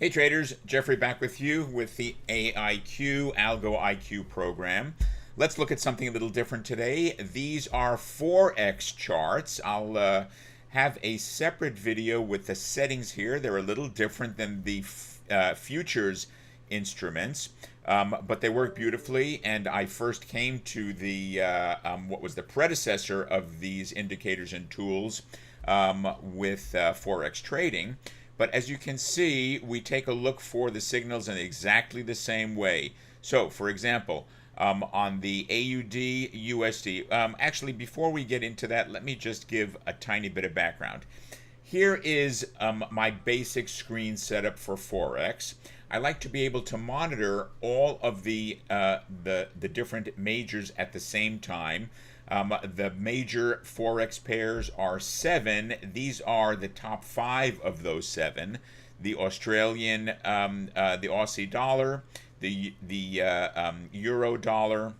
Hey traders, Jeffrey back with you with the AIQ Algo IQ program. Let's look at something a little different today. These are Forex charts. I'll have a separate video with the settings here. They're a little different than the futures instruments, but they work beautifully. And I first came to the what was the predecessor of these indicators and tools with Forex trading. But as you can see, we take a look for the signals in exactly the same way. So, for example, on the AUD USD, actually, before we get into that, let me just give a tiny bit of background. Here is my basic screen setup for Forex. I like to be able to monitor all of the different majors at the same time. The major Forex pairs are 7. These are the top 5 of those 7. The Australian, the Aussie dollar, the euro dollar.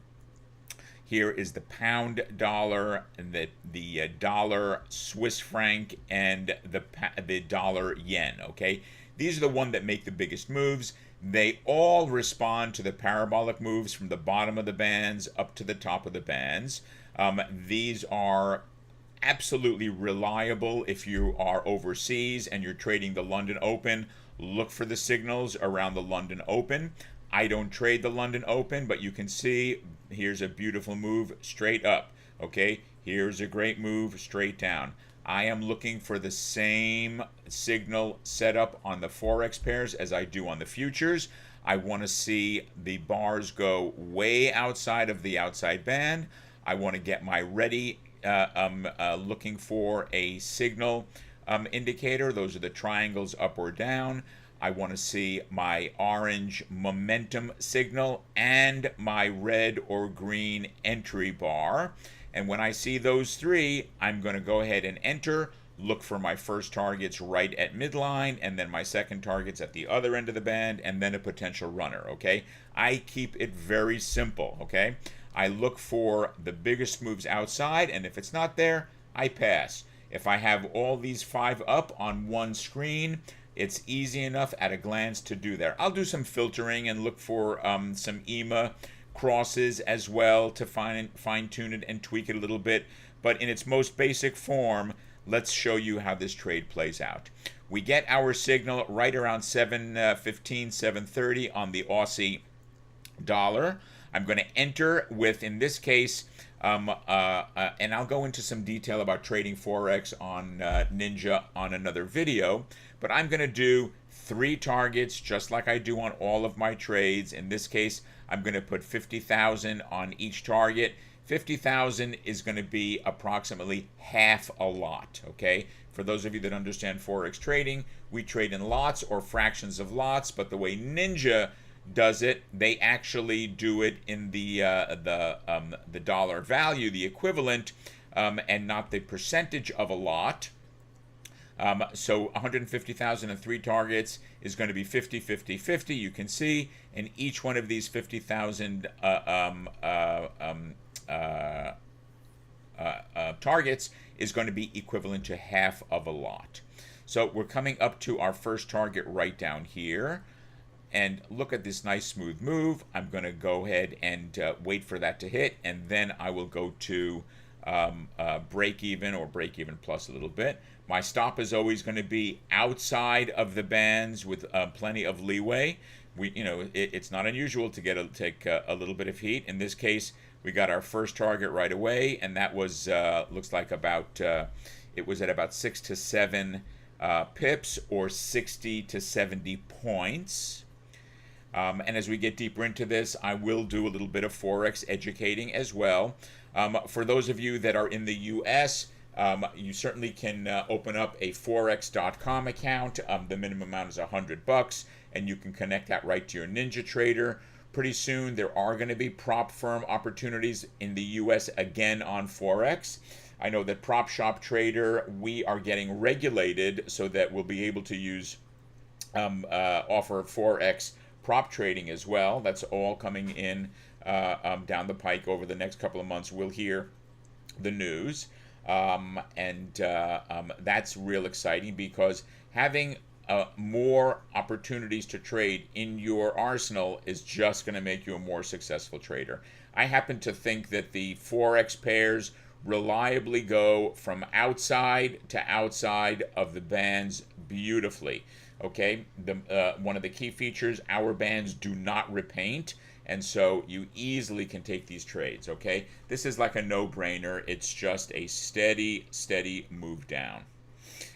Here is the pound dollar, and the dollar Swiss franc, and the dollar yen. Okay, these are the ones that make the biggest moves. They all respond to the parabolic moves from the bottom of the bands up to the top of the bands. These are absolutely reliable if you are overseas and you're trading the London Open. Look for the signals around the London Open. I don't trade the London Open, but you can see here's a beautiful move straight up. Okay, here's a great move straight down. I am looking for the same signal setup on the Forex pairs as I do on the futures. I want to see the bars go way outside of the outside band. I want to get my ready looking for a signal indicator. Those are the triangles up or down. I want to see my orange momentum signal and my red or green entry bar. And when I see those three, I'm going to go ahead and enter, look for my first targets right at midline, and then my second targets at the other end of the band, and then a potential runner, okay? I keep it very simple, okay? I look for the biggest moves outside, and if it's not there, I pass. If I have all these 5 up on one screen, it's easy enough at a glance to do that. I'll do some filtering and look for some EMA crosses as well to fine-tune it and tweak it a little bit. But in its most basic form, let's show you how this trade plays out. We get our signal right around 7:15, 7:30 on the Aussie dollar. I'm going to enter with, in this case, and I'll go into some detail about trading Forex on Ninja on another video, but I'm going to do 3 targets just like I do on all of my trades. In this case, I'm going to put 50,000 on each target. 50,000 is going to be approximately half a lot, okay? For those of you that understand Forex trading, we trade in lots or fractions of lots, but the way Ninja does it, they actually do it in the dollar value, the equivalent, and not the percentage of a lot. So 150,000 and 3 targets is going to be 50, 50, 50. You can see, and each one of these 50,000 targets is going to be equivalent to half of a lot. So we're coming up to our first target right down here. And look at this nice smooth move. I'm going to go ahead and wait for that to hit, and then I will go to break even or break even plus a little bit. My stop is always going to be outside of the bands with plenty of leeway. It's not unusual to take a little bit of heat. In this case, we got our first target right away, and that was looks like about it was at about 6 to 7 pips or 60 to 70 points. And as we get deeper into this, I will do a little bit of Forex educating as well. For those of you that are in the US, you certainly can open up a Forex.com account. The minimum amount is $100, and you can connect that right to your Ninja Trader. Pretty soon, there are going to be prop firm opportunities in the US again on Forex. I know that Prop Shop Trader, we are getting regulated so that we'll be able to use offer Forex prop trading as well. That's all coming in down the pike over the next couple of months. We'll hear the news, and that's real exciting because having more opportunities to trade in your arsenal is just going to make you a more successful trader. I happen to think that the Forex pairs reliably go from outside to outside of the bands beautifully. Okay, one of the key features, our bands do not repaint, and so you easily can take these trades. Okay, this is like a no-brainer. It's just a steady move down.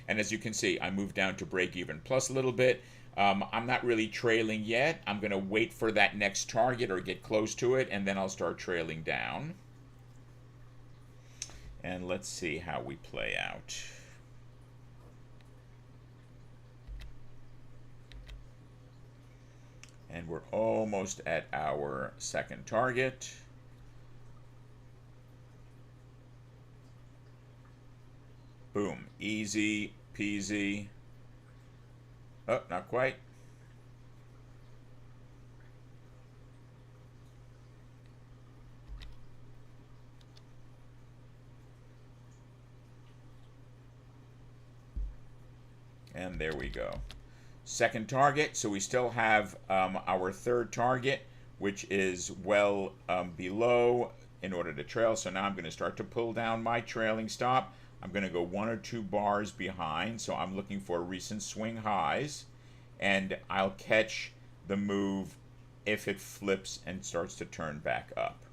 And as you can see, I moved down to break even plus a little bit. I'm not really trailing yet. I'm going to wait for that next target or get close to it, and then I'll start trailing down. And let's see how we play out. And we're almost at our second target. Boom, easy peasy. Oh, not quite. And there we go. Second target, so we still have our third target, which is well below in order to trail. So now I'm going to start to pull down my trailing stop. I'm going to go 1 or 2 bars behind, so I'm looking for recent swing highs, and I'll catch the move if it flips and starts to turn back up.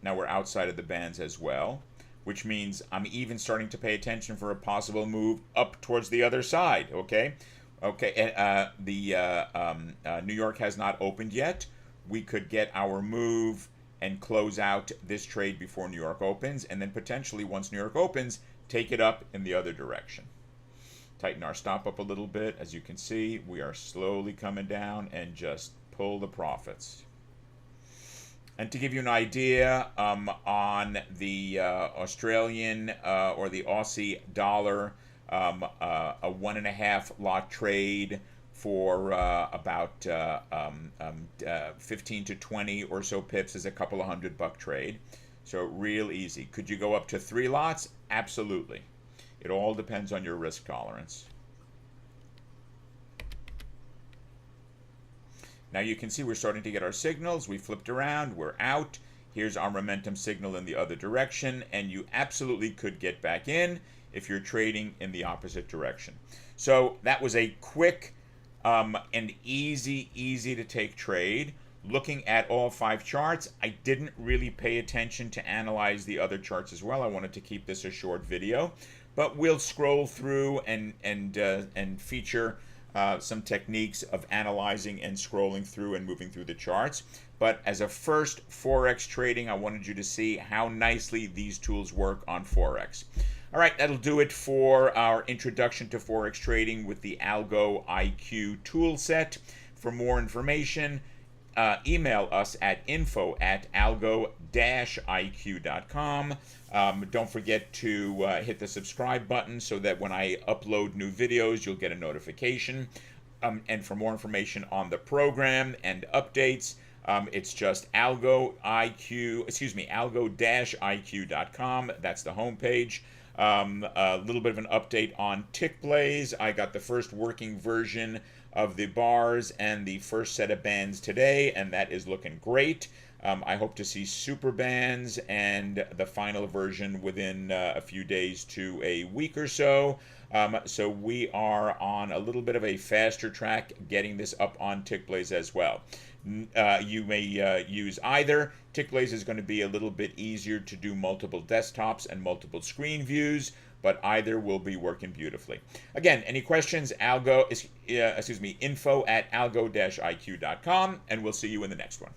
Now we're outside of the bands as well, which means I'm even starting to pay attention for a possible move up towards the other side. Okay, New York has not opened yet. We could get our move and close out this trade before New York opens, and then potentially once New York opens, take it up in the other direction. Tighten our stop up a little bit. As you can see, we are slowly coming down and just pull the profits. And to give you an idea, on the Australian or the Aussie dollar, a 1.5 lot trade for about 15 to 20 or so pips is a couple of $100 trade. So real easy. Could you go up to 3 lots? Absolutely. It all depends on your risk tolerance. Now you can see we're starting to get our signals. We flipped around, we're out. Here's our momentum signal in the other direction, and you absolutely could get back in if you're trading in the opposite direction. So that was a quick and easy to take trade. Looking at all 5 charts, I didn't really pay attention to analyze the other charts as well. I wanted to keep this a short video, but we'll scroll through and feature some techniques of analyzing and scrolling through and moving through the charts. But as a first Forex trading, I wanted you to see how nicely these tools work on Forex. All right, that'll do it for our introduction to Forex trading with the Algo IQ tool set. For more information, email us at info@algo-iq.com. Don't forget to hit the subscribe button so that when I upload new videos, you'll get a notification. And for more information on the program and updates, it's just algo-iq.com. That's the homepage. A little bit of an update on Tick Blaze. I got the first working version of the bars and the first set of bands today, and that is looking great. I hope to see super bands and the final version within a few days to a week or so. So we are on a little bit of a faster track getting this up on Tick Blaze as well. You may use either. Tick Blaze is going to be a little bit easier to do multiple desktops and multiple screen views, but either will be working beautifully. Again, any questions, info@algo-iq.com, and we'll see you in the next one.